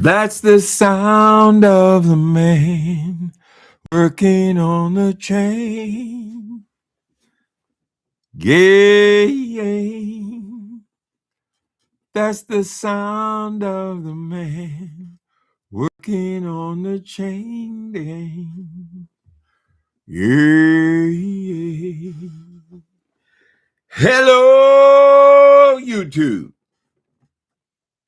That's the sound of the man working on the chain. Gang. That's the sound of the man working on the chain gang. Yeah. Hello, YouTube.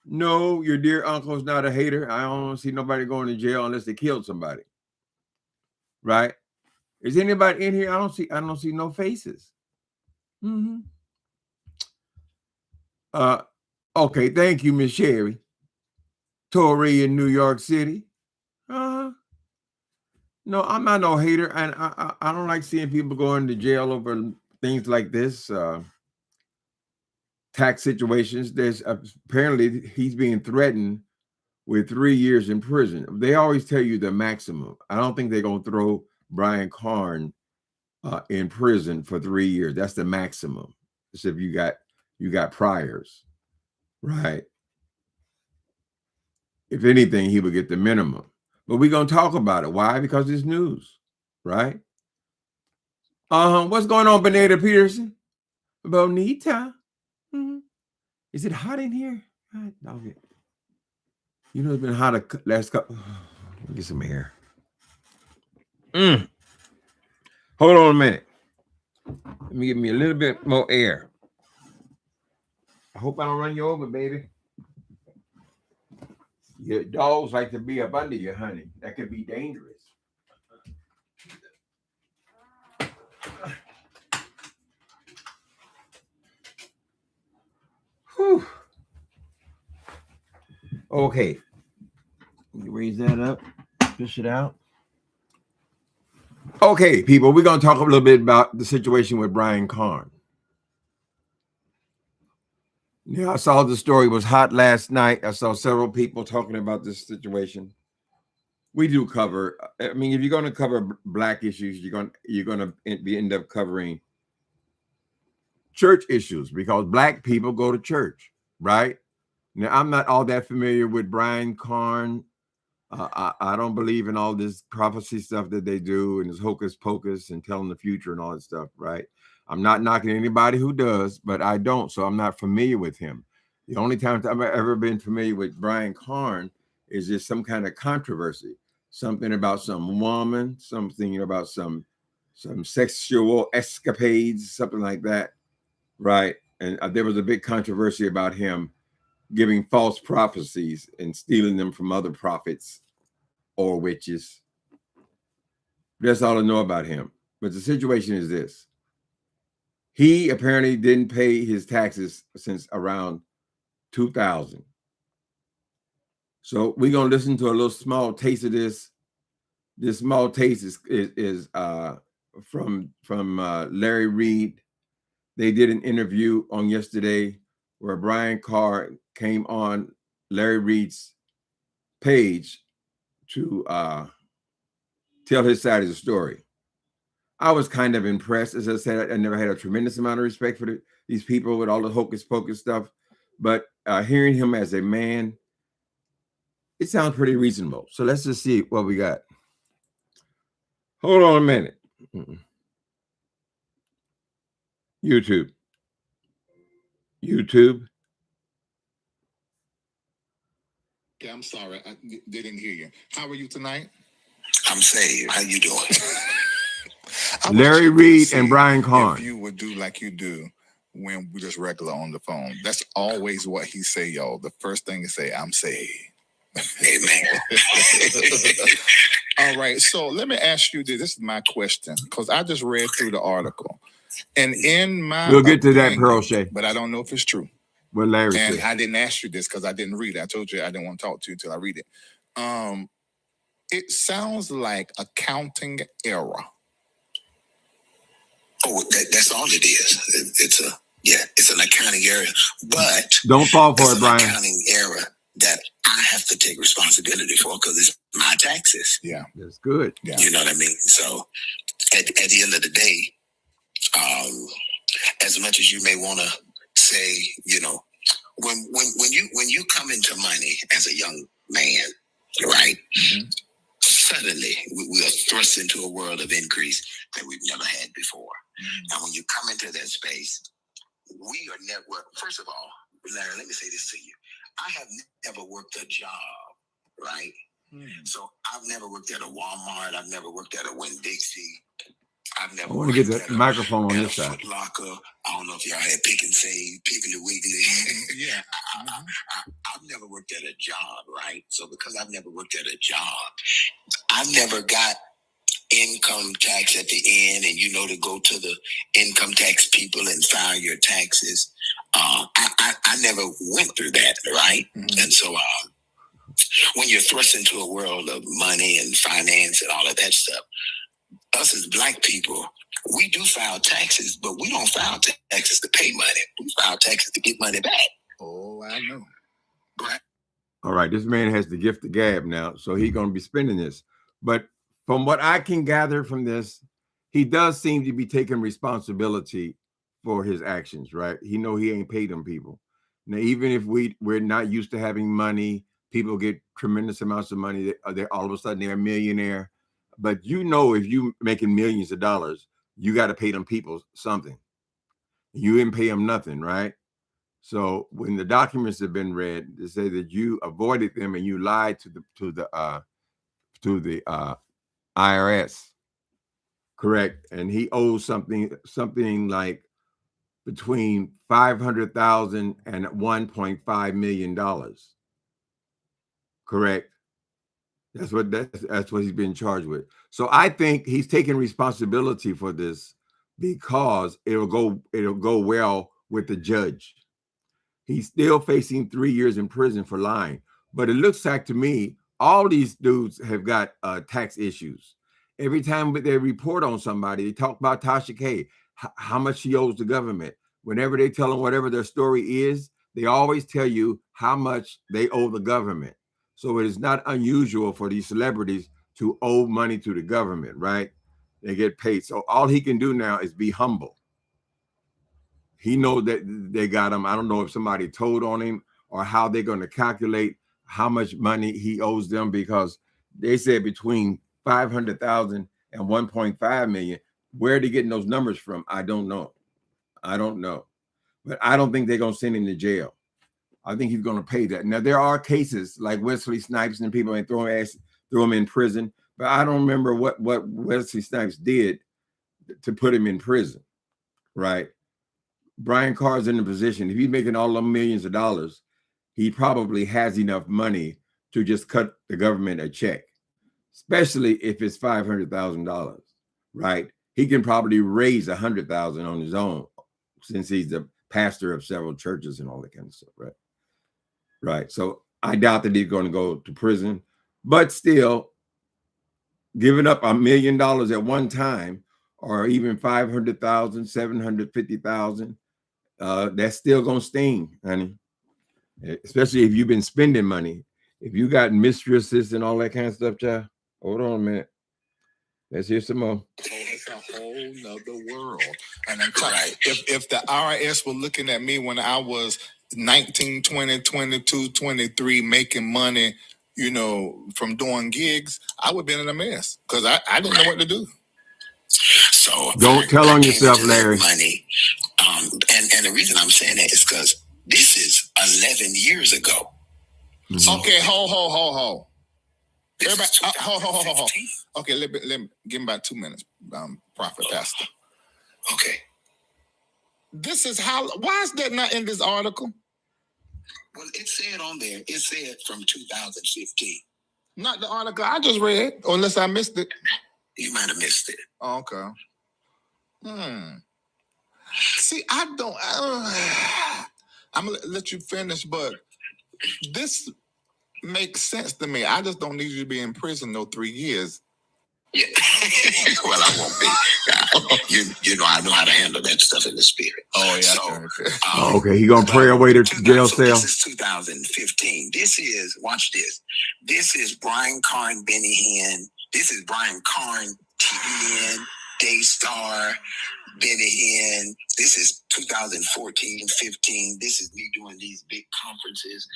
No, your dear uncle's not a hater. I don't see nobody going to jail unless they killed somebody. Right? Is anybody in here? I don't see no faces. Mm-hmm. Okay, thank you, Miss Sherry. Tory in New York City. No, I'm not no hater, and I don't like seeing people going to jail over things like this. Tax situations. There's apparently he's being threatened with 3 years in prison. They always tell you the maximum. I don't think they're gonna throw Brian Carn in prison for 3 years. That's the maximum. So if you got priors, right? If anything, he would get the minimum. But we're gonna talk about it. Why? Because it's news, right? What's going on, Benita Peterson? Bonita. Mm-hmm. Is it hot in here? Okay. You know, it's been hot last couple. Get some air. Hold on a minute. Let me give me a little bit more air. I hope I don't run you over, baby. Your dogs like to be up under you, honey. That could be dangerous. Whew. Okay. Let me raise that up. Push it out. Okay, people, we're going to talk a little bit about the situation with Brian Carn. Yeah, I saw the story was hot last night. I saw several people talking about this situation. We do cover. I mean, if you're going to cover Black issues, you're going to end up covering church issues because Black people go to church, right? Now, I'm not all that familiar with Brian Carn. I don't believe in all this prophecy stuff that they do and this hocus pocus and telling the future and all that stuff, right? I'm not knocking anybody who does, but I don't, so I'm not familiar with him. The only time I've ever been familiar with Brian Carn is just some kind of controversy, something about some woman, something about some sexual escapades, something like that, right? And there was a big controversy about him giving false prophecies and stealing them from other prophets or witches. That's all I know about him. But the situation is this. He apparently didn't pay his taxes since around 2000. So we're going to listen to a little small taste of this. This small taste is from Larry Reed. They did an interview on yesterday where Brian Carr came on Larry Reed's page to tell his side of the story. I was kind of impressed. As I said, I never had a tremendous amount of respect for these people with all the hocus pocus stuff. But hearing him as a man, it sounds pretty reasonable. So let's just see what we got. Hold on a minute. YouTube. Yeah, I'm sorry. I didn't hear you. How are you tonight? I'm saved. How you doing? Larry Reed and Brian Carn. If you would do like you do when we're just regular on the phone. That's always what he say, y'all. The first thing he say, I'm saved. Amen. All right. So let me ask you this. This is my question because I just read through the article. And in my We'll get to that, Pearl Shay. But I don't know if it's true. What Larry and said. I didn't ask you this because I didn't read it. I told you I didn't want to talk to you until I read it. It sounds like accounting error. Oh, that's all it is. It's an accounting error, but don't fall for it, Brian. An accounting error that I have to take responsibility for because it's my taxes. Yeah, that's good. Yeah. You know what I mean? So at the end of the day, as much as you may want to say, when you come into money as a young man, right? Mm-hmm. Suddenly we are thrust into a world of increase that we've never had before. Mm-hmm. And when you come into that space, we are network. First of all, Larry, let me say this to you. I have never worked a job, right? Mm-hmm. So I've never worked at a Walmart. I've never worked at a Winn-Dixie. I've never. I want to get the microphone on this side. Foot Locker. I don't know if y'all had Pick and Save, Piggly Wiggly. Yeah. I've never worked at a job, right? So because I've never worked at a job, I've never got income tax at the end, and to go to the income tax people and file your taxes. I never went through that, right? Mm-hmm. And so when you're thrust into a world of money and finance and all of that stuff, us as Black people, we do file taxes, but we don't file taxes to pay money. We file taxes to get money back. Oh, I know. Right. All right, this man has the gift of gab now, so he's going to be spending this. But from what I can gather from this, he does seem to be taking responsibility for his actions, right? He ain't paid them people. Now, even if we're not used to having money, people get tremendous amounts of money. They're all of a sudden they're a millionaire. But if you making millions of dollars, you got to pay them people something. You didn't pay them nothing, right? So when the documents have been read, they say that you avoided them and you lied to the IRS, correct? And he owes something like between $500,000 and $1.5 million, correct? That's what he's been charged with. So I think he's taking responsibility for this because it'll go well with the judge. He's still facing 3 years in prison for lying. But it looks like to me, all these dudes have got tax issues. Every time they report on somebody, they talk about Tasha K, how much she owes the government. Whenever they tell them whatever their story is, they always tell you how much they owe the government. So it is not unusual for these celebrities to owe money to the government, right? They get paid. So all he can do now is be humble. He knows that they got him. I don't know if somebody told on him or how they're going to calculate how much money he owes them, because they said between 500,000 and 1.5 million. Where are they getting those numbers from? I don't know. But I don't think they're going to send him to jail. I think he's going to pay that. Now, there are cases like Wesley Snipes and people and throw him in prison. But I don't remember what Wesley Snipes did to put him in prison, right? Brian Carr's in the position. If he's making all the millions of dollars, he probably has enough money to just cut the government a check, especially if it's $500,000, right? He can probably raise $100,000 on his own, since he's the pastor of several churches and all that kind of stuff, right? Right. So I doubt that he's going to go to prison, but still, giving up $1 million at one time, or even 500,000, 750,000, that's still gonna sting, honey. Especially if you've been spending money. If you got mistresses and all that kind of stuff, child. Hold on a minute. Let's hear some more. It's a whole nother world. And I'm right. If the IRS were looking at me when I was 19, 20, 22, 23, making money, from doing gigs, I would have been in a mess because I didn't know what to do. So don't tell on yourself, Larry. Money. And the reason I'm saying that is because this is 11 years ago. Mm-hmm. Okay, ho. Everybody, ho. Okay, let me give him about 2 minutes, Prophet Pastor. Okay. Why is that not in this article? Well, it said on there, it said from 2015. Not the article I just read, unless I missed it. You might have missed it. Okay. See, I'm going to let you finish, but this makes sense to me. I just don't need you to be in prison 3 years. Yeah. Well, I won't be. I know how to handle that stuff in the spirit. Oh, yeah. So, okay, he going to pray away to jail cell. This is 2015. Watch this. This is Brian Carn, Benny Hinn. This is Brian Carn, TBN, Daystar, Benny Hinn. This is 2014, 15. This is me doing these big conferences.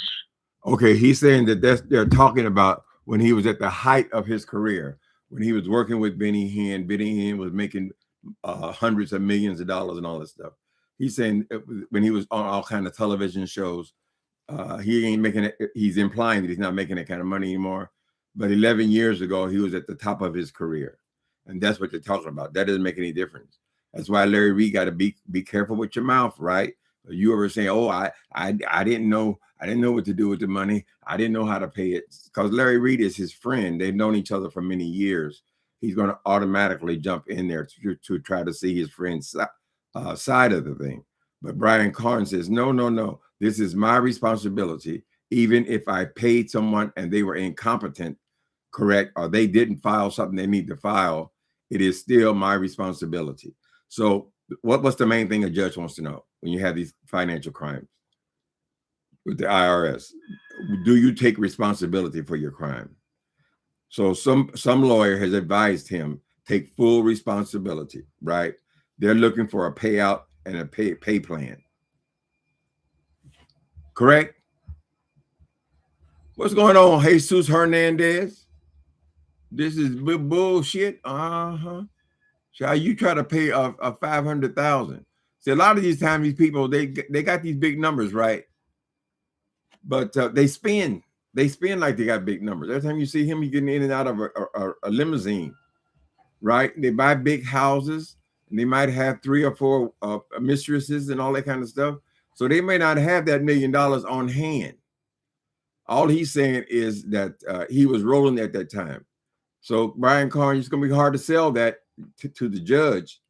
Okay, he's saying that they're talking about when he was at the height of his career, when he was working with Benny Hinn. Benny Hinn was making hundreds of millions of dollars and all this stuff. He's saying when he was on all kind of television shows, he ain't making it. He's implying that he's not making that kind of money anymore. But 11 years ago, he was at the top of his career, and that's what they're talking about. That doesn't make any difference. That's why Larry Reed got to be careful with your mouth, right? You ever saying, "Oh, I didn't know what to do with the money. I didn't know how to pay it," because Larry Reed is his friend. They've known each other for many years. He's going to automatically jump in there to try to see his friend's side of the thing. But Brian Carn says, no. This is my responsibility. Even if I paid someone and they were incompetent, correct, or they didn't file something they need to file, it is still my responsibility. So what's the main thing a judge wants to know when you have these financial crimes with the IRS? Do you take responsibility for your crime? So some lawyer has advised him take full responsibility, right? They're looking for a payout and a pay plan. Correct? What's going on, Jesus Hernandez? This is bullshit. Shall you try to pay a $500,000? See, a lot of these times, these people they got these big numbers, right? But they spend like they got big numbers. Every time you see him, he's getting in and out of a limousine, right? They buy big houses, and they might have 3 or 4 mistresses and all that kind of stuff. So they may not have that $1 million on hand. All he's saying is that he was rolling at that time. So Brian Carn, it's going to be hard to sell that to the judge,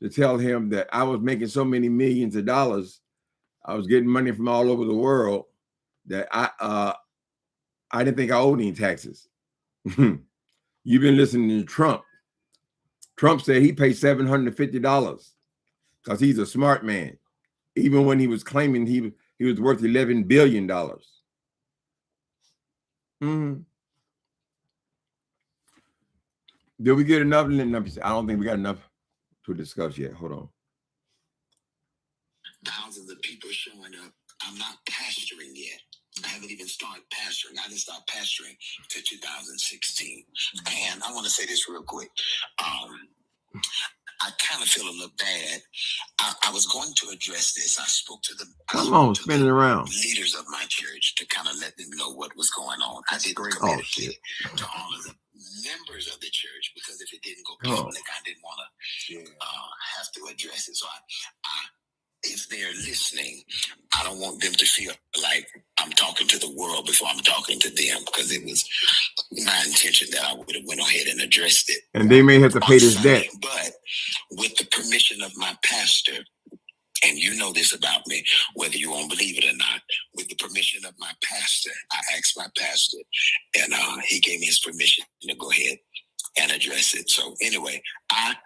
to tell him that I was making so many millions of dollars, I was getting money from all over the world, that I didn't think I owed any taxes. You've been listening to Trump. Trump said he paid $750 because he's a smart man, even when he was claiming he was worth $11 billion. Did we get enough? I don't think we got enough to discuss yet. Hold on. Thousands of people showing up. I'm not pastoring yet. I haven't even started pastoring. I didn't start pastoring to 2016. And I want to say this real quick. I kind of feel a little bad. I was going to address this. I spoke to the spinning around leaders of my church to kind of let them know what was going on. I didn't communicate to all of the members of the church, because if it didn't go public, I didn't want to have to address it. So if they're listening, I don't want them to feel like I'm talking to the world before I'm talking to them, because it was my intention that I would have went ahead and addressed it. And they may have to pay this debt. But with the permission of my pastor, and you know this about me, whether you won't believe it or not, with the permission of my pastor, I asked my pastor, and he gave me his permission to go ahead and address it. So anyway, I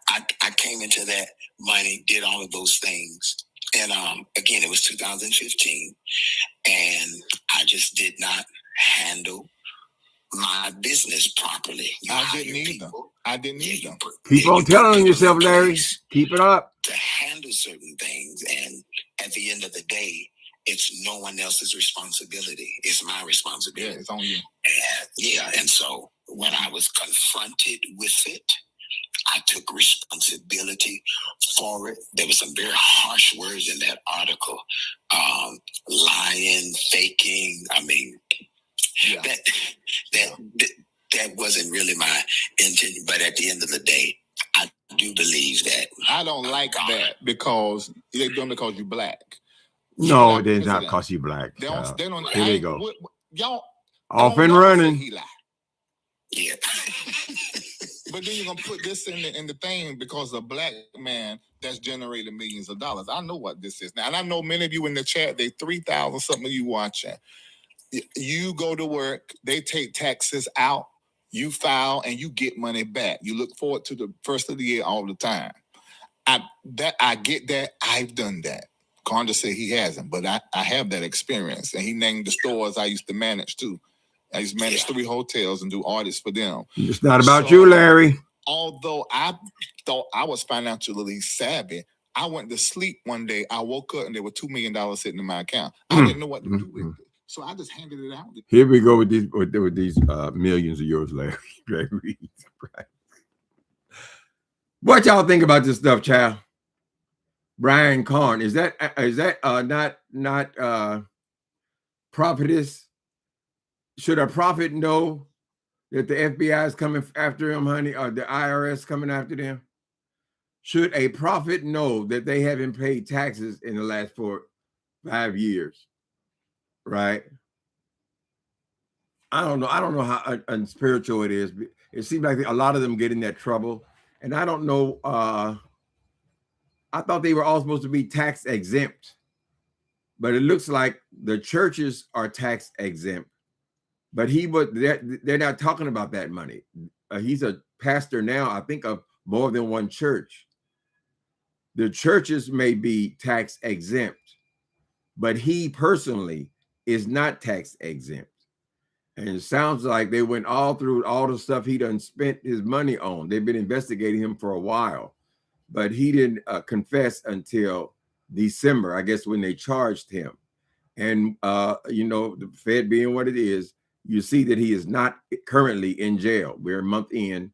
came into that money, did all of those things. And again, it was 2015, and I just did not handle my business properly. I didn't either. Keep on telling yourself, Larry. Keep it up. To handle certain things, and at the end of the day, it's no one else's responsibility. It's my responsibility. Yeah, it's on you. And so when I was confronted with it, I took responsibility for it. There were some very harsh words in that article. Lying, faking. I mean, that wasn't really my intention. But at the end of the day, I do believe that. I don't like that because they're doing because you're black. No, they're not because you're black. They don't. Here they go. Y'all off and running. Yeah. But then you're gonna put this in the thing because a black man that's generated millions of dollars. I know what this is now, and I know many of you in the chat. They 3,000 something of you watching. You go to work, they take taxes out, you file, and you get money back. You look forward to the first of the year all the time. I get that. I've done that. Carn said he hasn't, but I have that experience. And he named the stores I used to manage too. I used to manage 3 hotels and do audits for them. It's not about you, Larry. although I thought I was financially savvy, I went to sleep one day. I woke up and there were $2 million sitting in my account. I didn't know what to do with it. So I just handed it out. Here we go with these millions of yours, Larry. Larry. What y'all think about this stuff, child? Brian Carn, is that not prophetess? Should a prophet know that the FBI is coming after him, honey, or the IRS coming after them? Should a prophet know that they haven't paid taxes in the last 5 years? Right? I don't know. I don't know how unspiritual it is. It seems like a lot of them get in that trouble. And I don't know. I thought they were all supposed to be tax exempt. But it looks like the churches are tax exempt. But they're not talking about that money. He's a pastor now, I think, of more than one church. The churches may be tax exempt, but he personally is not tax exempt. And it sounds like they went all through all the stuff he done spent his money on. They've been investigating him for a while, but he didn't confess until December, I guess, when they charged him. And, the Fed being what it is, you see that he is not currently in jail. We're a month in.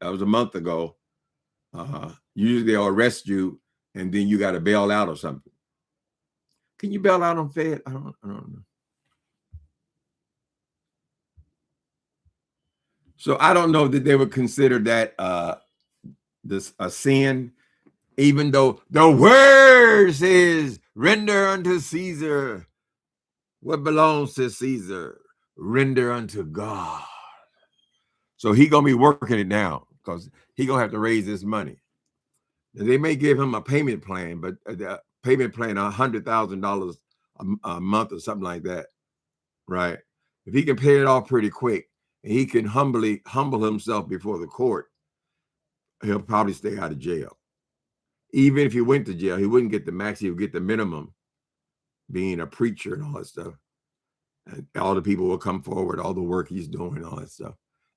That was a month ago. Usually they'll arrest you and then you got to bail out or something. Can you bail out on Fed? I don't know. So I don't know that they would consider that this a sin, even though the word says, render unto Caesar what belongs to Caesar, render unto God. So he gonna be working it now because he gonna have to raise this money. Now, they may give him a payment plan, but the payment plan $100,000 a month or something like that, right? If he can pay it off pretty quick, and he can humble himself before the court, he'll probably stay out of jail. Even if he went to jail, he wouldn't get the max, he would get the minimum, being a preacher and all that stuff. And all the people will come forward, all the work he's doing, all that stuff.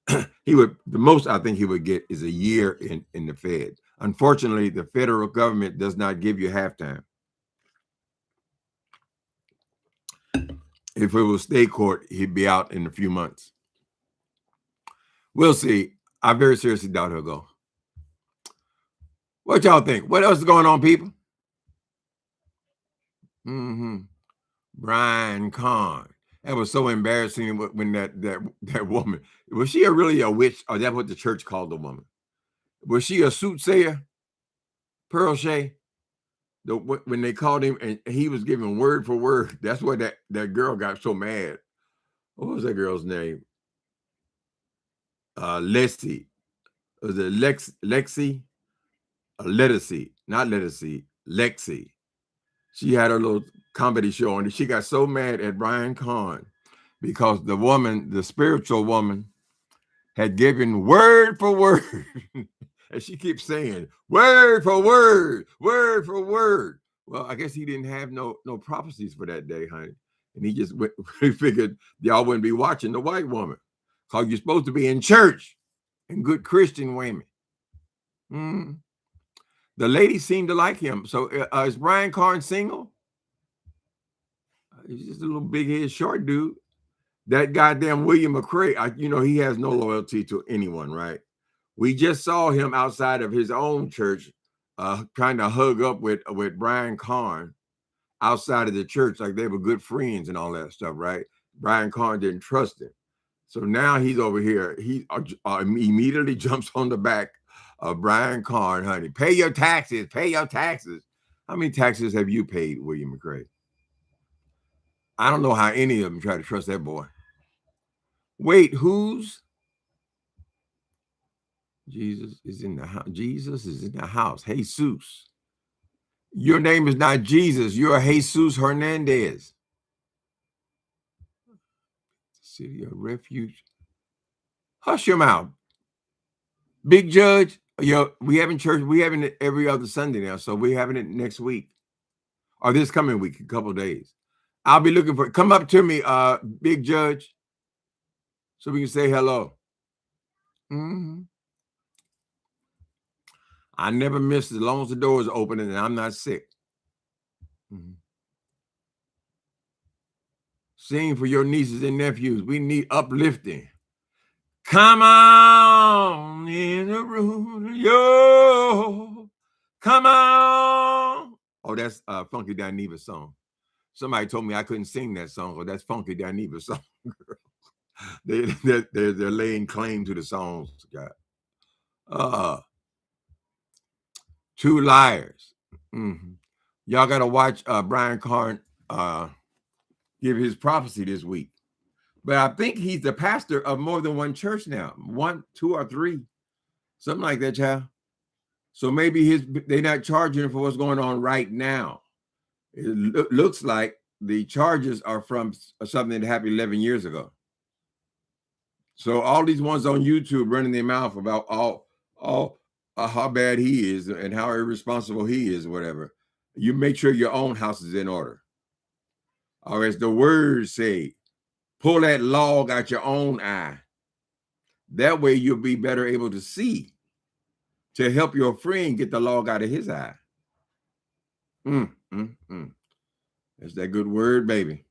The most I think he would get is a year in the Fed. Unfortunately, the federal government does not give you halftime. If it was state court, he'd be out in a few months. We'll see. I very seriously doubt he'll go. What y'all think? What else is going on, people? Brian Carn. That was so embarrassing when that woman, was she really a witch? Or that's what the church called the woman? Was she a soothsayer? Pearl Shea? When they called him and he was giving word for word, that's why that girl got so mad. What was that girl's name? Lexi. Was it Lexi? Not Lettucey, Lexi. She had her little comedy show and she got so mad at Brian Carn because the woman, the spiritual woman, had given word for word. And she keeps saying word for word, word for word. Well, I guess he didn't have no prophecies for that day, honey. And he just he figured y'all wouldn't be watching the white woman because you're supposed to be in church and good Christian women. The ladies seem to like him. So is Brian Carn single? He's just a little big-headed short dude. That goddamn William McCray, he has no loyalty to anyone, right? We just saw him outside of his own church trying to hug up with Brian Carn outside of the church, like they were good friends and all that stuff, right? Brian Carn didn't trust him. So now he's over here. He immediately jumps on the back of Brian Carn, honey. Pay your taxes. Pay your taxes. How many taxes have you paid, William McCray? I don't know how any of them try to trust that boy. Wait, who's? Jesus is in the house. Jesus is in the house. Jesus. Your name is not Jesus. You're Jesus Hernandez. City of Refuge. Hush your mouth. Big Judge. We having church. We having it every other Sunday now. So we're having it next week. Or this coming week, a couple of days. I'll be looking for, come up to me, Big Judge, so we can say hello. I never miss as long as the door is open and I'm not sick. Sing for your nieces and nephews. We need uplifting. Come on in the room, yo. Come on. Oh, that's Funky Dineva's song. Somebody told me I couldn't sing that song, or that's Funky Dineva's song. they're laying claim to the songs, God. Two Liars. Y'all got to watch Brian Carn give his prophecy this week. But I think he's the pastor of more than one church now. 1, 2, or 3. Something like that, child. So maybe they're not charging him for what's going on right now. It looks like the charges are from something that happened 11 years ago. So all these ones on YouTube running their mouth about how bad he is and how irresponsible he is, whatever. You make sure your own house is in order. Or as the words say, pull that log out your own eye. That way you'll be better able to see, to help your friend get the log out of his eye. That's that good word, baby.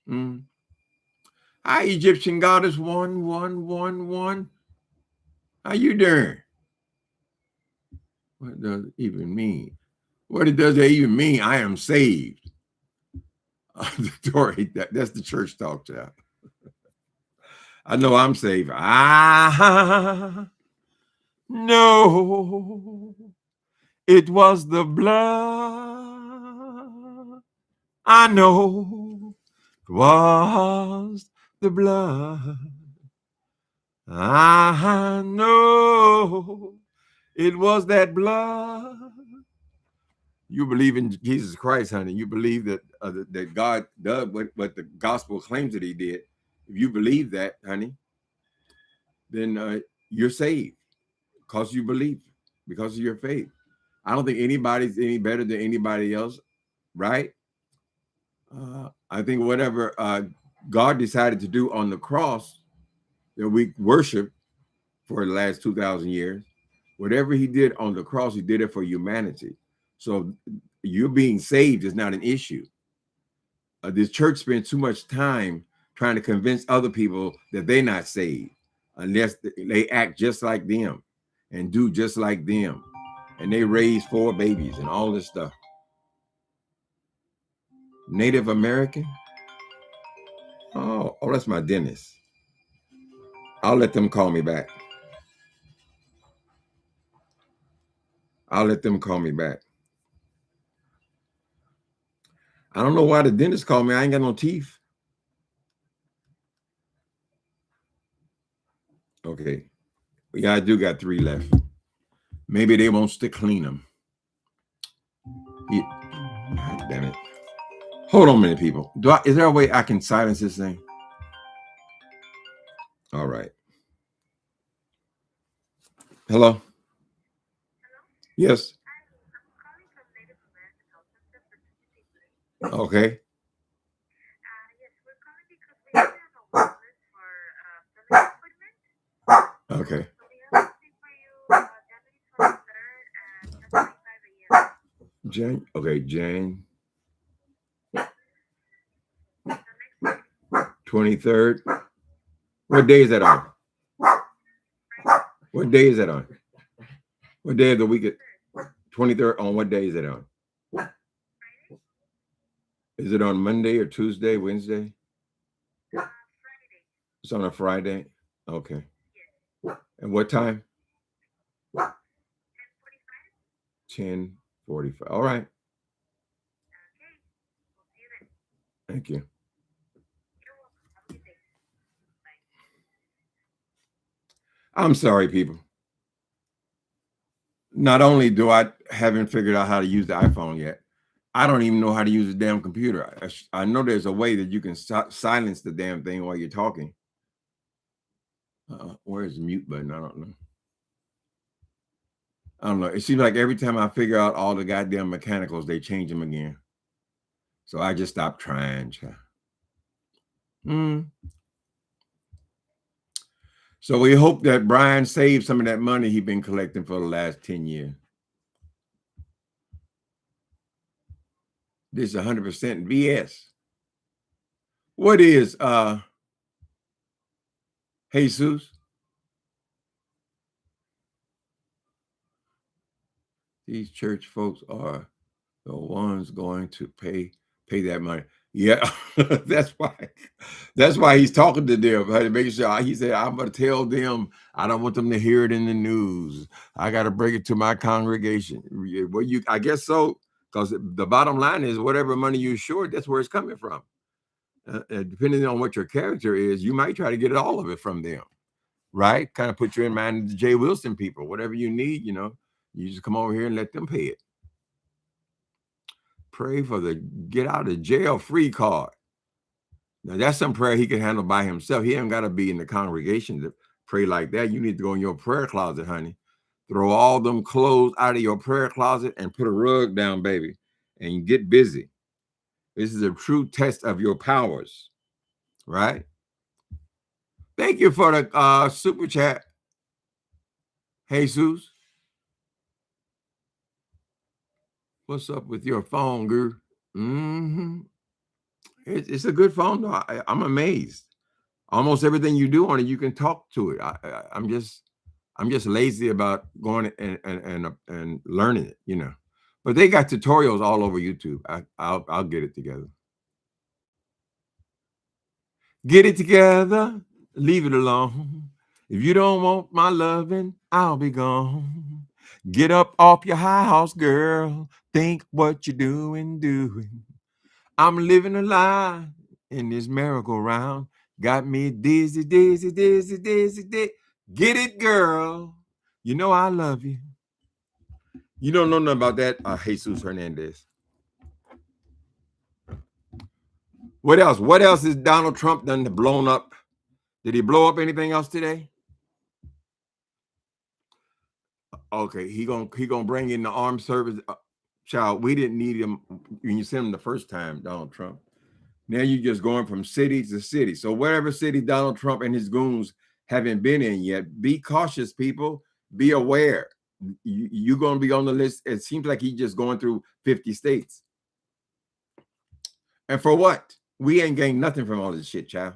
Hi, Egyptian goddess 111. How you doing? What does it even mean? What does that even mean? I am saved. Dory, that's the church talk, child. I know I'm saved. No, it was the blood. I know it was the blood. I know it was that blood. You believe in Jesus Christ, honey. You believe that that God does what the gospel claims that he did. If you believe that, honey, then you're saved because you believe, because of your faith. I don't think anybody's any better than anybody else, right? I think whatever God decided to do on the cross that we worship for the last 2,000 years, whatever he did on the cross, he did it for humanity. So you being saved is not an issue. This church spends too much time trying to convince other people that they're not saved unless they act just like them and do just like them. And they raise 4 babies and all this stuff. Native American? Oh, that's my dentist. I'll let them call me back. I don't know why the dentist called me. I ain't got no teeth. Okay. Yeah, I do got 3 left. Maybe they won't stick clean them. God damn it. Hold on a minute, people. Is there a way I can silence this thing? All right. Hello? Yes. Okay. Okay. Jan. 23rd. What day is that on? What day is that on? What day of the week? 23rd. On what day is it on? Is it on Monday or Tuesday, Wednesday? It's on a Friday. Okay. And what time? 10:45. All right. Thank you. I'm sorry, people. Not only do I haven't figured out how to use the iPhone yet, I don't even know how to use the damn computer. I know there's a way that you can silence the damn thing while you're talking. Where's the mute button? I don't know. It seems like every time I figure out all the goddamn mechanicals, they change them again. So I just stopped trying. So we hope that Brian saved some of that money he's been collecting for the last 10 years. This is 100% BS. What is Jesus? These church folks are the ones going to pay that money. Yeah, that's why he's talking to them. Making sure he said, I'm gonna tell them, I don't want them to hear it in the news. I gotta bring it to my congregation. Well, I guess so, because the bottom line is whatever money you're short, that's where it's coming from. Depending on what your character is, you might try to get all of it from them, right? Kind of put you in mind of the Jay Wilson people. Whatever you need, you just come over here and let them pay it. Pray for the get out of jail free card. Now that's some prayer he can handle by himself. He ain't got to be in the congregation to pray like that. You need to go in your prayer closet, honey. Throw all them clothes out of your prayer closet and put a rug down, baby, and get busy. This is a true test of your powers, right? Thank you for the super chat, Jesus. What's up with your phone, girl? It's a good phone, though. I'm amazed. Almost everything you do on it, you can talk to it. I'm just lazy about going and learning it, But they got tutorials all over YouTube. I'll get it together. Get it together. Leave it alone. If you don't want my loving, I'll be gone. Get up off your high horse, girl. Think what you're doing. I'm living a lie in this merry-go-round. Got me dizzy. Get it, girl. You know I love you. You don't know nothing about that, Jesus Hernandez. What else? What else is Donald Trump done blown up? Did he blow up anything else today? Okay, he gonna bring in the armed service. Child, we didn't need him when you sent him the first time, Donald Trump. Now you're just going from city to city. So whatever city Donald Trump and his goons haven't been in yet, be cautious, people. Be aware. You're going to be on the list. It seems like he's just going through 50 states. And for what? We ain't gained nothing from all this shit, child.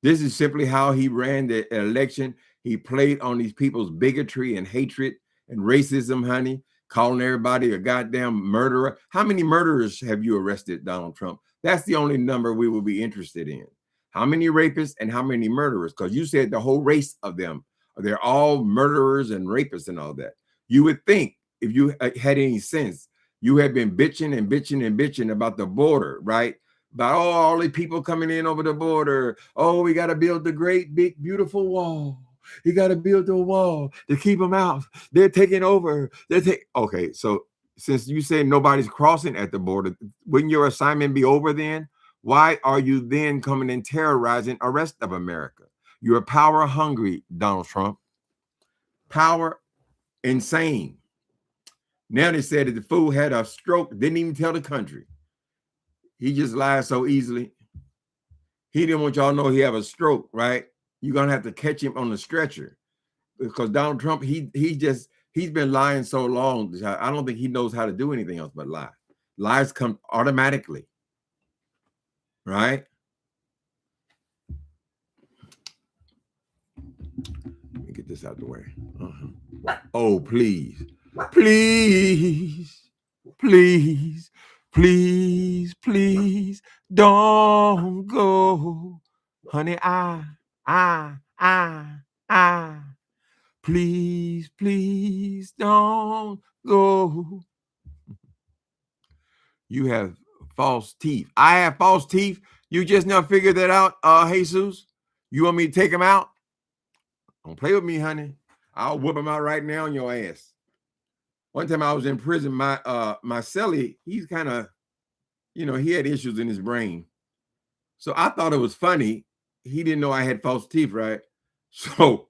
This is simply how he ran the election. He played on these people's bigotry and hatred and racism, honey, calling everybody a goddamn murderer. How many murderers have you arrested, Donald Trump? That's the only number we will be interested in. How many rapists and how many murderers? Because you said the whole race of them, they're all murderers and rapists and all that. You would think, if you had any sense, you had been bitching about the border, right? About all the people coming in over the border. Oh, we got to build the great, big, beautiful wall. You got to build the wall to keep them out. They're taking over. Okay, so since you say nobody's crossing at the border, wouldn't your assignment be over then? Why are you then coming and terrorizing the rest of America? You're power hungry, Donald Trump. Power insane. Now they said that the fool had a stroke, didn't even tell the country. He just lied so easily. He didn't want y'all to know he have a stroke, right? You're gonna have to catch him on the stretcher, because Donald Trump, he's been lying so long. I don't think he knows how to do anything else but lie. Lies come automatically, right? Let me get this out of the way. Oh, please, don't go, honey. Please don't go. You have false teeth. I have false teeth. You just now figured that out, Jesus. You want me to take them out? Don't play with me, honey. I'll whip them out right now on your ass. One time I was in prison, my cellie, he's kind of, he had issues in his brain. So I thought it was funny. He didn't know I had false teeth, right? So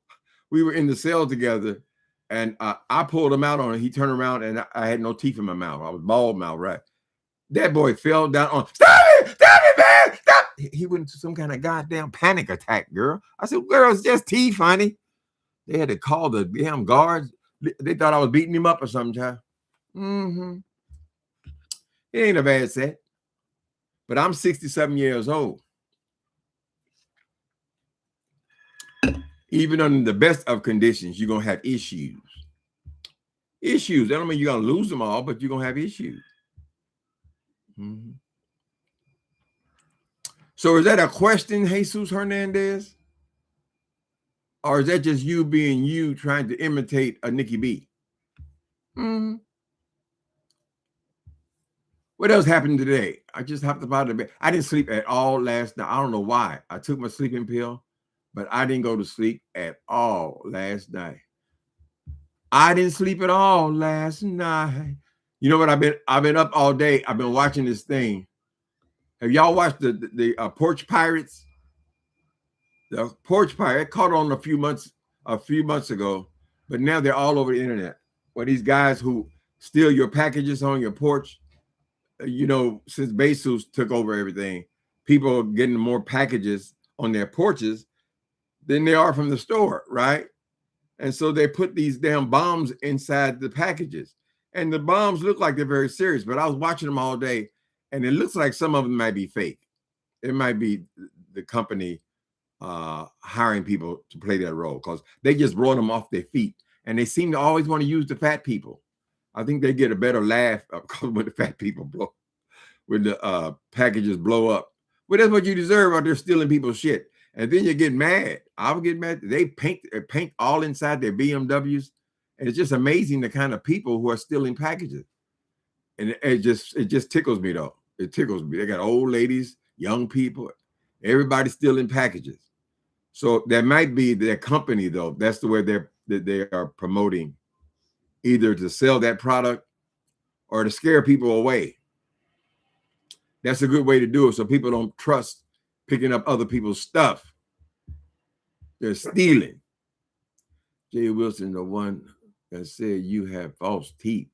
we were in the cell together, and I pulled him out on it. He turned around, and I had no teeth in my mouth. I was bald mouth, right? That boy fell down on, stop it, man, stop. he went into some kind of goddamn panic attack, girl. I said, girl, it's just teeth, honey. They had to call the damn guards. They thought I was beating him up or something, child. Mm-hmm. It ain't a bad set. But I'm 67 years old. Even under the best of conditions, you're going to have issues. Issues. That don't mean you're going to lose them all, but you're going to have issues. Mm-hmm. So is that a question, Jesus Hernandez? Or is that just you being you trying to imitate a Nikki B? Mm-hmm. What else happened today? I just hopped up out of bed. I didn't sleep at all last night. I don't know why. I took my sleeping pill, but I didn't go to sleep at all last night. I didn't sleep at all last night. You know what? I've been up all day. I've been watching this thing. Have y'all watched the Porch Pirates? The Porch Pirate caught on a few months ago, but now they're all over the internet. Well, these guys who steal your packages on your porch. You know, since Bezos took over everything, people are getting more packages on their porches than they are from the store, right? And so they put these damn bombs inside the packages. And the bombs look like they're very serious, but I was watching them all day, and it looks like some of them might be fake. It might be the company hiring people to play that role because they just blow them off their feet. And they seem to always want to use the fat people. I think they get a better laugh when the fat people blow, when the packages blow up. Well, that's what you deserve out there stealing people's shit. And then you get mad. I would get mad. They paint all inside their BMWs. And it's just amazing the kind of people who are stealing packages. And it just tickles me though. It tickles me. They got old ladies, young people, everybody stealing packages. So that might be their company though. That's the way they are promoting, either to sell that product or to scare people away. That's a good way to do it so people don't trust picking up other people's stuff. They're stealing. Jay Wilson, the one that said you have false teeth.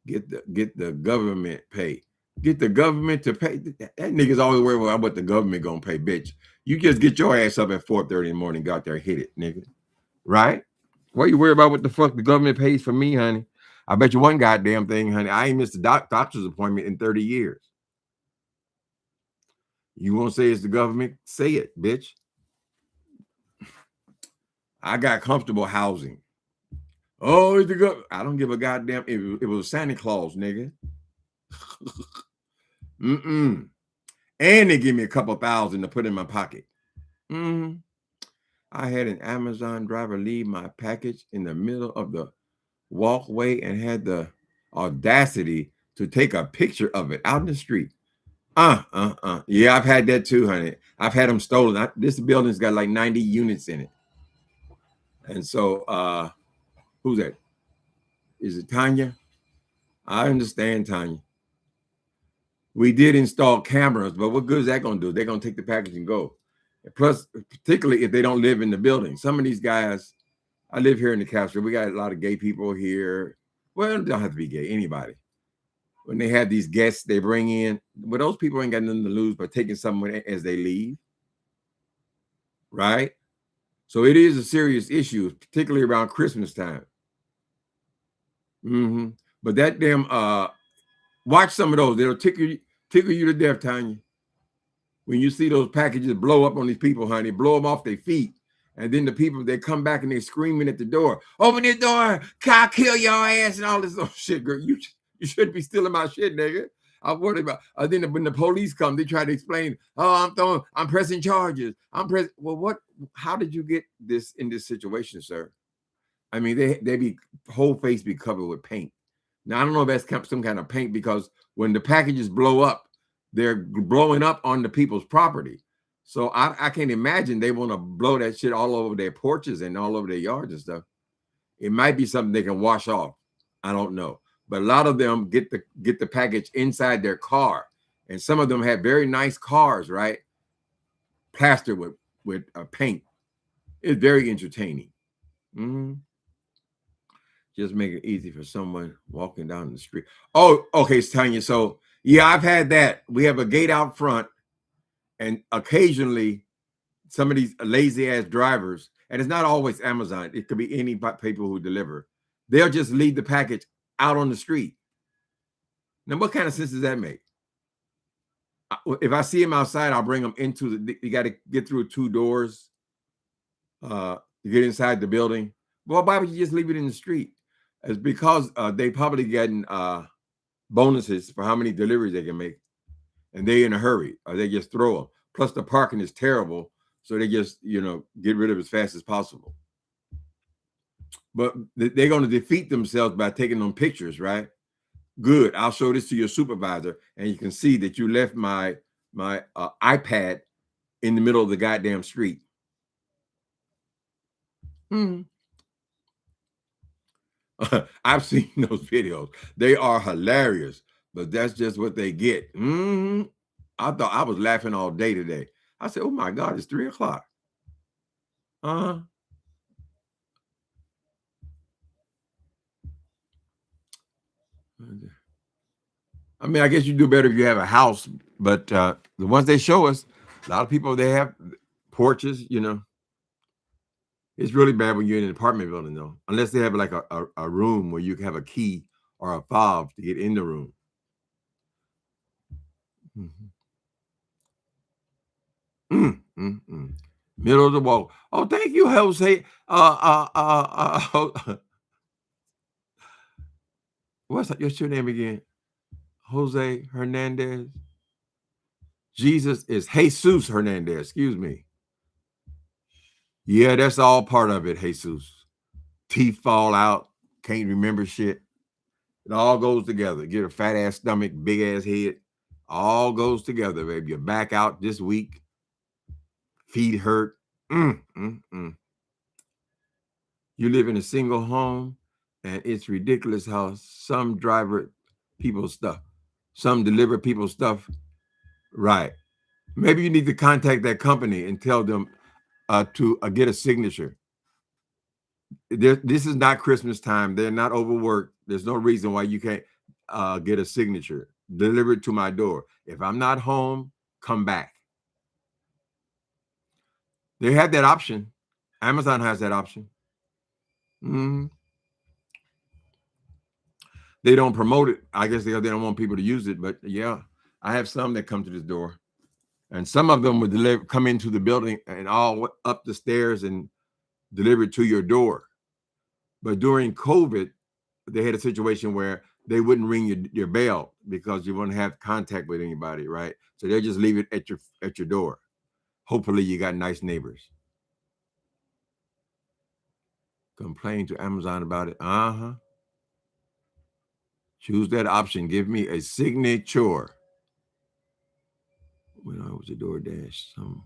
Get the government pay. Get the government to pay. That nigga's always worried about what the government gonna pay, bitch. You just get your ass up at 4:30 in the morning, go out there, hit it, nigga. Right? Why you worry about what the fuck the government pays for me, honey? I bet you one goddamn thing, honey. I ain't missed a doctor's appointment in 30 years. You won't say it's the government? Say it, bitch. I got comfortable housing. Oh, it's the government. I don't give a goddamn. It was Santa Claus, nigga. And they give me a couple thousand to put in my pocket. I had an Amazon driver leave my package in the middle of the walkway and had the audacity to take a picture of it out in the street. Yeah, I've had that too, honey. I've had them stolen. This building's got like 90 units in it. And so, who's that? Is it Tanya? I understand, Tanya. We did install cameras, but what good is that going to do? They're going to take the package and go. Plus, particularly if they don't live in the building. Some of these guys, I live here in the Capitol. We got a lot of gay people here. Well, they don't have to be gay, anybody. When they have these guests they bring in, but those people ain't got nothing to lose by taking someone as they leave. Right? So it is a serious issue, particularly around Christmas time. But that damn, watch some of those. They'll tickle you to death, Tanya. When you see those packages blow up on these people, honey, blow them off their feet. And then the people, they come back and they're screaming at the door. Open the door. I'll kill your ass and all this little shit, girl. You shouldn't be stealing my shit, nigga. I'm worried about. Then when the police come, they try to explain. Oh, I'm pressing charges. Well, what? How did you get this in this situation, sir? I mean, they be whole face be covered with paint. Now I don't know if that's some kind of paint because when the packages blow up, they're blowing up on the people's property. So I can't imagine they want to blow that shit all over their porches and all over their yards and stuff. It might be something they can wash off. I don't know. But a lot of them get the package inside their car. And some of them have very nice cars, right? Plastered with paint. It's very entertaining. Just make it easy for someone walking down the street. Oh, okay, Tanya. So yeah, I've had that. We have a gate out front, And occasionally, some of these lazy ass drivers, and it's not always Amazon, it could be any people who deliver, they'll just leave the package out on the street. Now, what kind of sense does that make? If I see him outside, I'll bring him into you got to get through 2 doors to get inside the building. Well, why would you just leave it in the street? It's because they probably getting bonuses for how many deliveries they can make, and they in a hurry, or they just throw them. Plus, the parking is terrible, so they just get rid of it as fast as possible. But they're going to defeat themselves by taking them pictures, right? Good. I'll show this to your supervisor, and you can see that you left my iPad in the middle of the goddamn street. I've seen those videos. They are hilarious, but that's just what they get. I thought I was laughing all day today. I said, "Oh my God, it's 3:00." I mean, I guess you do better if you have a house, but the ones they show us, a lot of people, they have porches. It's really bad when you're in an apartment building, though, unless they have like a room where you can have a key or a fob to get in the room. Middle of the wall. Oh, thank you, Jose. What's your name again? Jose Hernandez. Jesus is Jesus Hernandez. Excuse me. Yeah, that's all part of it, Jesus. Teeth fall out. Can't remember shit. It all goes together. Get a fat ass stomach, big ass head. All goes together, baby. Your back out this week. Feet hurt. You live in a single home, and it's ridiculous how some driver people's stuff, some deliver people's stuff. Right. Maybe you need to contact that company and tell them to get a signature. This is not Christmas time. They're not overworked. There's no reason why you can't get a signature. Deliver it to my door. If I'm not home, come back. They have that option. Amazon has that option. They don't promote it. I guess they don't want people to use it. But yeah, I have some that come to this door, and some of them would come into the building and all up the stairs and deliver it to your door. But during COVID, they had a situation where they wouldn't ring your bell because you wouldn't have contact with anybody, right? So they'll just leave it at your door. Hopefully you got nice neighbors. Complain to Amazon about it. Choose that option. Give me a signature. When I was at DoorDash, some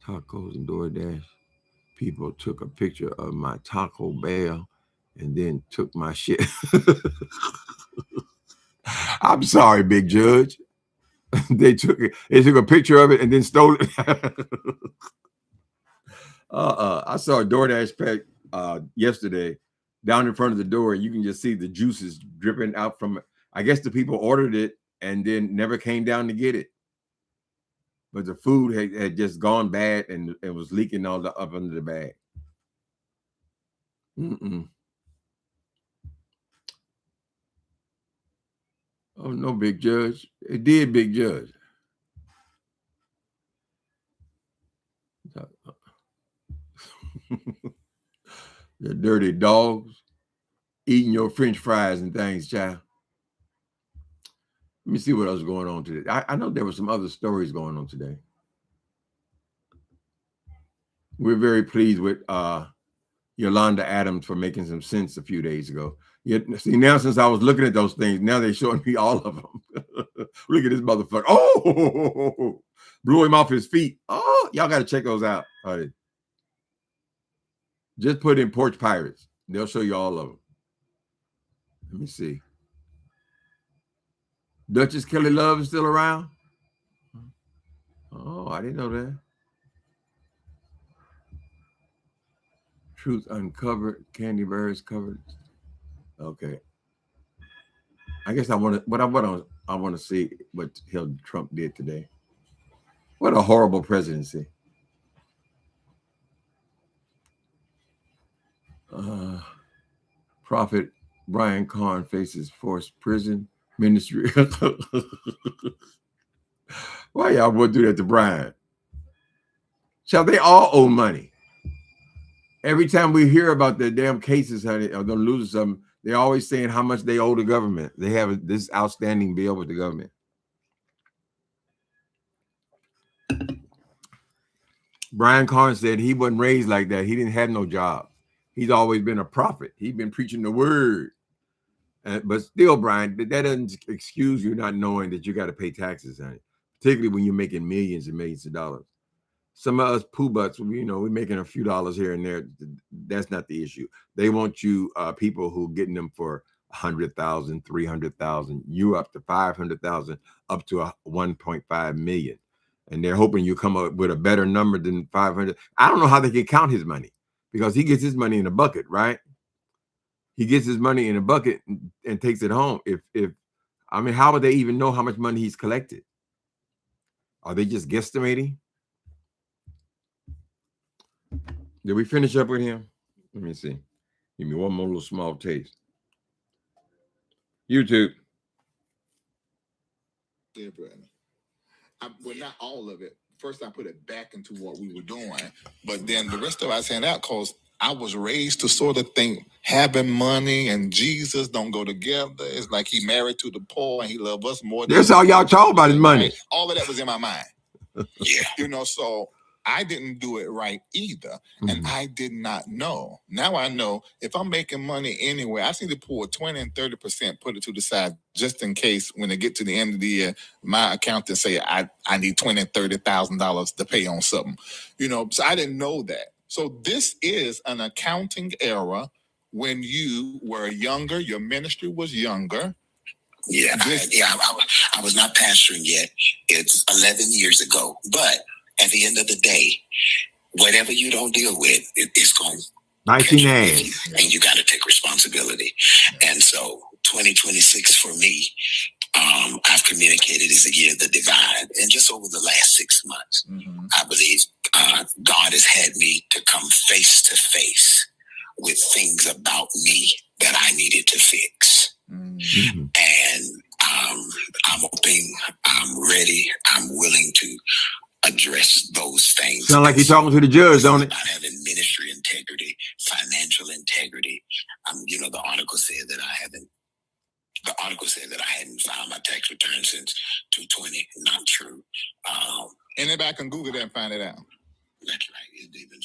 tacos and DoorDash people took a picture of my Taco Bell and then took my shit. I'm sorry, big judge. They took a picture of it and then stole it. I saw a DoorDash pack yesterday down in front of the door. You can just see the juices dripping out from it. I guess the people ordered it and then never came down to get it. But the food had just gone bad and it was leaking all up under the bag. Oh, no, big judge. It did, big judge. The dirty dogs eating your French fries and things, child. Let me see what else is going on today. I know there were some other stories going on today. We're very pleased with Yolanda Adams for making some sense a few days ago. Yet, see, now since I was looking at those things, now they're showing me all of them. Look at this motherfucker. Oh, blew him off his feet. Oh, y'all got to check those out. Just put in Porch Pirates. They'll show you all of them. Let me see. Duchess Kelly Love is still around? Oh, I didn't know that. Truth Uncovered, Candy Birds covered. Okay. I guess I want to see what Trump did today. What a horrible presidency. Prophet Brian Carn faces forced prison ministry. Why y'all would do that to Brian? Shall they all owe money? Every time we hear about the damn cases, honey, are gonna lose something, they're always saying how much they owe the government. They have this outstanding bill with the government. Brian Carn said he wasn't raised like that. He didn't have no job. He's always been a prophet. He's been preaching the word. But still, Brian, that doesn't excuse you not knowing that you got to pay taxes, honey, particularly when you're making millions and millions of dollars. Some of us poo butts, we're making a few dollars here and there. That's not the issue. They want you, people who getting them for 100,000, 300,000, you up to 500,000, up to 1.5 million. And they're hoping you come up with a better number than 500. I don't know how they can count his money because he gets his money in a bucket, right? He gets his money in a bucket and takes it home. How would they even know how much money he's collected? Are they just guesstimating? Did we finish up with him? Let me see. Give me one more little small taste. YouTube. Yeah, brother. Well, not all of it. First, I put it back into what we were doing, but then the rest of it I sent out because I was raised to sort of think having money and Jesus don't go together. It's like he married to the poor and he loved us more. That's all y'all talk about is money. Right? All of that was in my mind. Yeah. So I didn't do it right either. And I did not know. Now I know if I'm making money anywhere, I just need to pull 20 and 30%, put it to the side just in case when they get to the end of the year, my accountant say I need $20,000 and $30,000 to pay on something. So I didn't know that. So this is an accounting era when you were younger, your ministry was younger. Yeah, I was not pastoring yet. It's 11 years ago. But at the end of the day, whatever you don't deal with, it's going to bite your ass. And you got to take responsibility. And so 2026 for me, I've communicated is a year of the divide. And just over the last 6 months, I believe God has had me to come face to face with things about me that I needed to fix. And I'm open, I'm ready, I'm willing to address those things. Sound like you're talking to the judge, don't it? About having ministry integrity, financial integrity. The article said that I hadn't filed my tax return since 2020. Not true. Anybody can Google that and find it out. That's right. They've been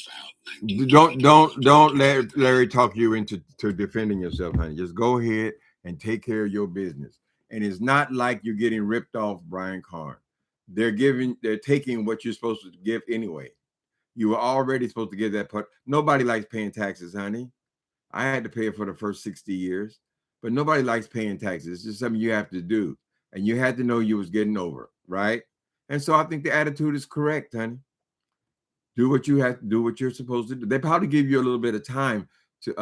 filed. Don't let Larry talk you into defending yourself, honey. Just go ahead and take care of your business. And it's not like you're getting ripped off, Brian Carn. They're taking what you're supposed to give anyway. You were already supposed to give that part. Nobody likes paying taxes, honey. I had to pay it for the first 60 years, but nobody likes paying taxes. It's just something you have to do. And you had to know you was getting over, right? And so I think the attitude is correct, honey. Do what you have to do, what you're supposed to do. They probably give you a little bit of time to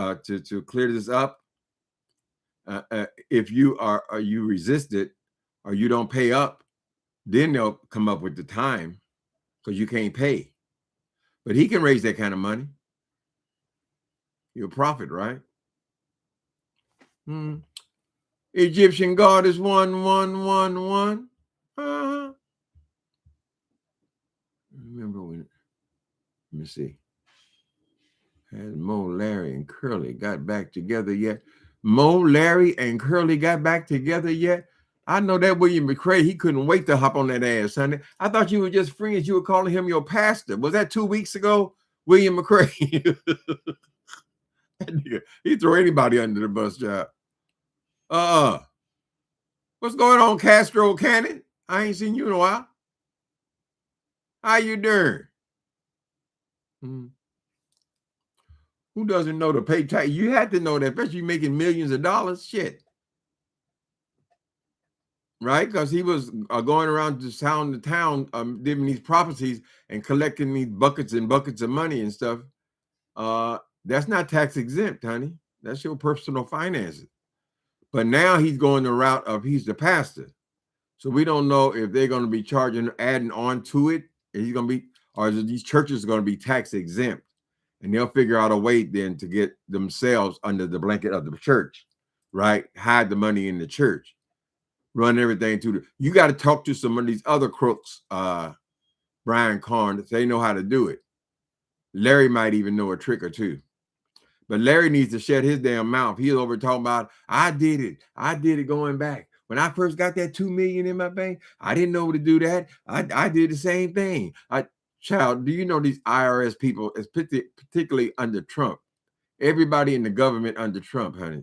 clear this up. If you resist it or you don't pay up, then they'll come up with the time because you can't pay. But he can raise that kind of money. You're a prophet, right? Egyptian God is 1111. Remember when? Let me see. Has Mo, Larry, and Curly got back together yet? Mo, Larry, and Curly got back together yet? I know that William McCray, he couldn't wait to hop on that ass, honey. I thought you were just friends. You were calling him your pastor. Was that 2 weeks ago? William McCray. He throw anybody under the bus, job. What's going on, Castro Cannon? I ain't seen you in a while. How you doing? Who doesn't know to pay tax? You had to know that, especially making millions of dollars. Shit. Right? Because he was going around to town, giving these prophecies and collecting these buckets and buckets of money and stuff. That's not tax exempt, honey. That's your personal finances. But now he's going the route of he's the pastor. So we don't know if they're going to be adding on to it he's going to be, or these churches are going to be tax exempt, and they'll figure out a way then to get themselves under the blanket of the church, right? Hide the money in the church, run everything to the. You got to talk to some of these other crooks, Brian Carn, they know how to do it. Larry might even know a trick or two. But Larry needs to shut his damn mouth. He's over talking about, I did it going back. When I first got that $2 million in my bank, I didn't know to do that. I did the same thing. Child, do you know these IRS people, particularly under Trump, everybody in the government under Trump, honey,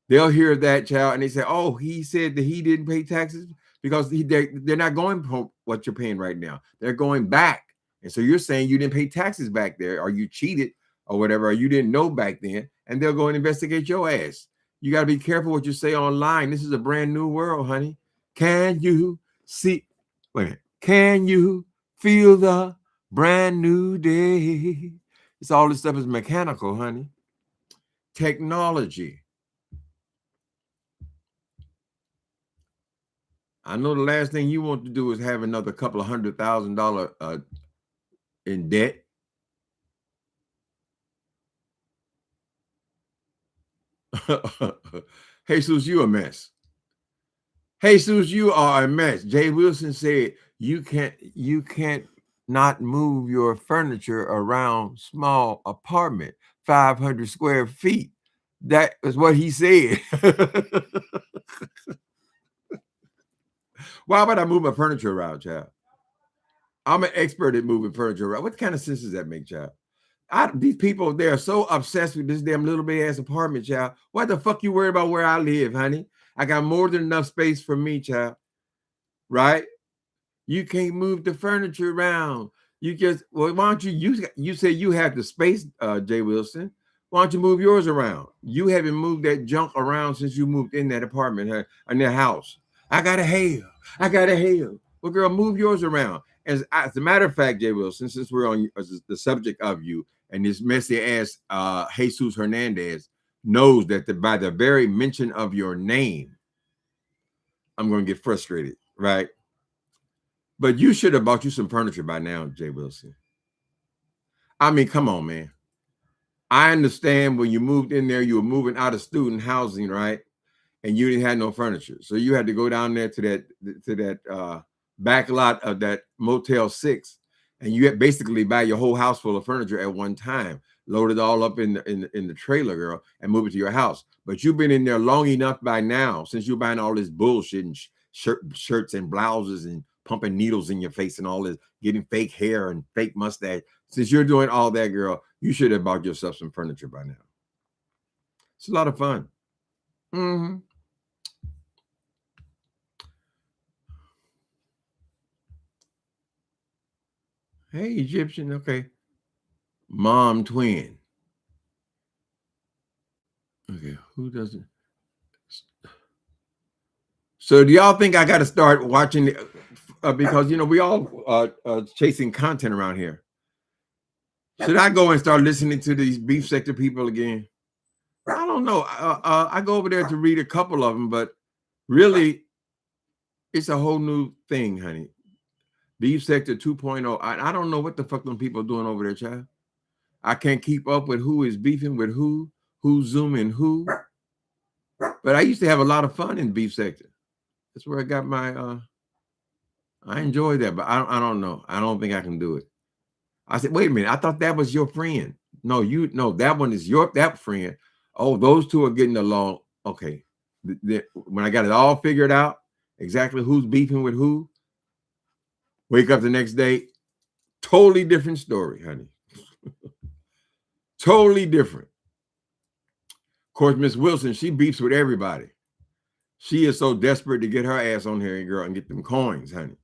they'll hear that, child, and they say, oh, he said that he didn't pay taxes because they're not going for what you're paying right now. They're going back. And so you're saying you didn't pay taxes back there, or you cheated, or whatever, or you didn't know back then, and they'll go and investigate your ass. You got to be careful what you say online. This is a brand new world, honey. Can you see? Wait a minute. Can you feel the brand new day? It's all this stuff is mechanical, honey. Technology. I know the last thing you want to do is have another couple of $100,000 in debt. Jesus, you a mess. Jesus, you are a mess. Jay Wilson said you can't not move your furniture around small apartment, 500 square feet. That is what he said. Why would I move my furniture around, child? I'm an expert at moving furniture around. What kind of sense does that make, child? These people, they are so obsessed with this damn little bit ass apartment, child. What the fuck you worried about where I live, honey? I got more than enough space for me, child. Right? You can't move the furniture around. You just, well, why don't you say you have the space, Jay Wilson. Why don't you move yours around? You haven't moved that junk around since you moved in that apartment, in that house. I got a hail. Well, girl, move yours around. As a matter of fact, Jay Wilson, since we're on the subject of you, and this messy ass Jesus Hernandez knows that by the very mention of your name, I'm going to get frustrated, right? But you should have bought you some furniture by now, Jay Wilson. I mean, come on, man. I understand when you moved in there, you were moving out of student housing, right? And you didn't have no furniture. So you had to go down there to that back lot of that Motel 6, and you had basically buy your whole house full of furniture at one time, load it all up in the trailer, girl, and move it to your house. But you've been in there long enough by now, since you're buying all this bullshit and shirts and blouses and pumping needles in your face and all this, getting fake hair and fake mustache. Since you're doing all that, girl, you should have bought yourself some furniture by now. It's a lot of fun. Mm-hmm. Hey, Egyptian. Okay. Mom twin. Okay. Who doesn't? So do y'all think I got to start watching because, you know, we all chasing content around here. Should I go and start listening to these beef sector people again? I don't know. I go over there to read a couple of them, but really, it's a whole new thing, honey. Beef sector 2.0. I don't know what the fuck them people are doing over there, child. I can't keep up with who is beefing with who's zooming who. But I used to have a lot of fun in beef sector. That's where I got my. I enjoy that, but I don't know. I don't think I can do it. I said, wait a minute. I thought that was your friend. No, that one is that friend. Oh, those two are getting along. Okay. When I got it all figured out, exactly who's beefing with who, wake up the next day, totally different story, honey. Totally different. Of course, Miss Wilson, she beefs with everybody. She is so desperate to get her ass on here, girl, and get them coins, honey.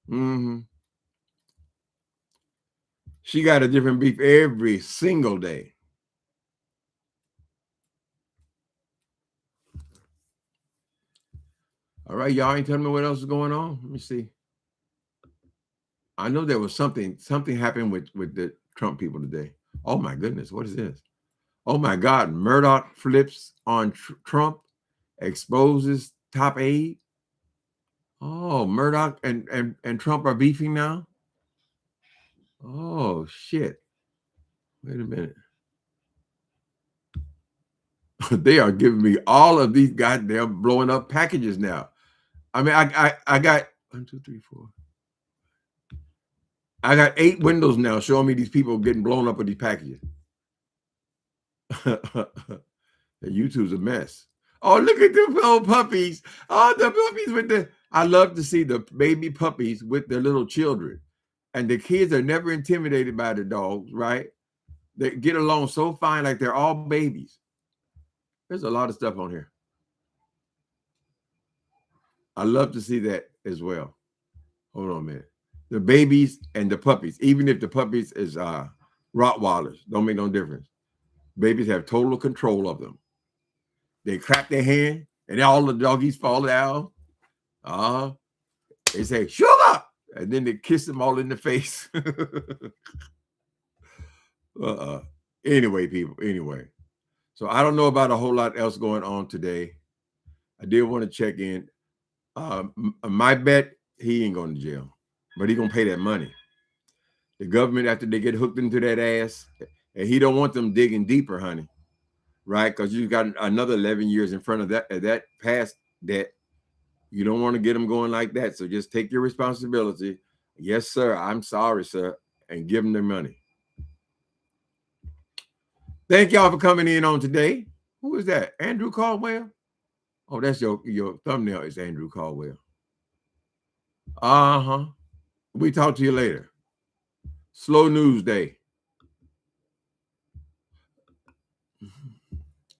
Mm-hmm. She got a different beef every single day. All right, y'all ain't telling me what else is going on. Let me see. I know there was something happened with the Trump people today. Oh my goodness, what is this? Oh my God, Murdoch flips on Trump, exposes top aide. Oh, Murdoch and Trump are beefing now? Oh, shit. Wait a minute. They are giving me all of these goddamn blowing up packages now. I mean, I got 1, 2, 3, 4. I got 8 windows now showing me these people getting blown up with these packages. YouTube's a mess. Oh, look at the little puppies. Oh, the puppies with the, I love to see the baby puppies with their little children. And the kids are never intimidated by the dogs, right? They get along so fine, like they're all babies. There's a lot of stuff on here. I love to see that as well. Hold on a minute. The babies and the puppies, even if the puppies is Rottweilers, don't make no difference. Babies have total control of them. They clap their hand and all the doggies fall down. They say, sugar! And then they kiss them all in the face. Anyway, people, anyway. So I don't know about a whole lot else going on today. I did want to check in. My bet, he ain't going to jail, but he going to pay that money. The government, after they get hooked into that ass, and he don't want them digging deeper, honey, right? Because you got another 11 years in front of that past that. You don't want to get them going like that. So just take your responsibility. Yes, sir. I'm sorry, sir. And give them their money. Thank y'all for coming in on today. Who is that? Andrew Caldwell? Oh, that's your thumbnail is Andrew Caldwell. Uh-huh. We talk to you later. Slow news day.